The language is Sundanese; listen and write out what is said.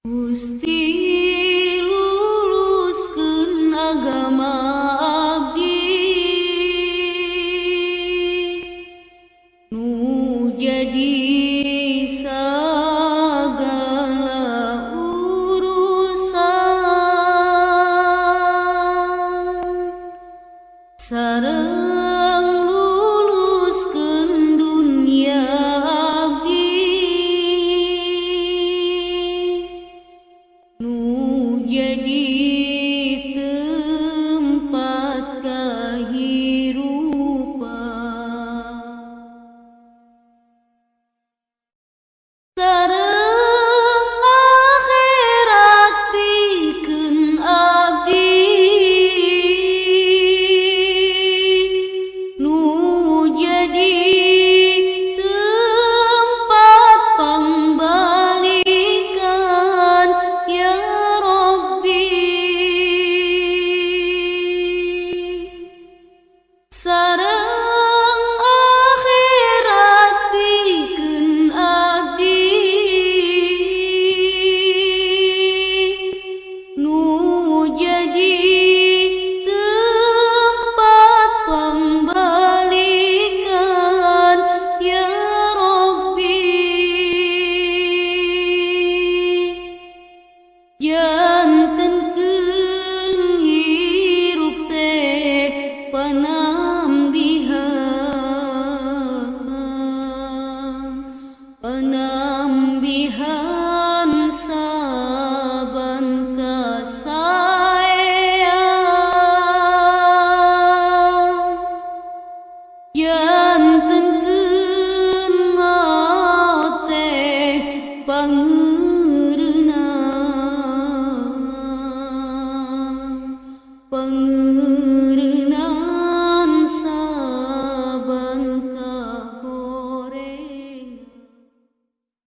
Gusti luluskeun agama abdi nu jadi sagala urusan sareng luluskeun dunia abdi nu jadi tempat kahirupan sareng akhirat pikeun abdi nu jadi tempat pangbalikan ya sareng akhirat pikeun abdi nu jadi tempat pangbalikan ya Rabbi. Jantenkeun hirup teh penambihan saban kasaean jantenkeun maot teh pangeureunana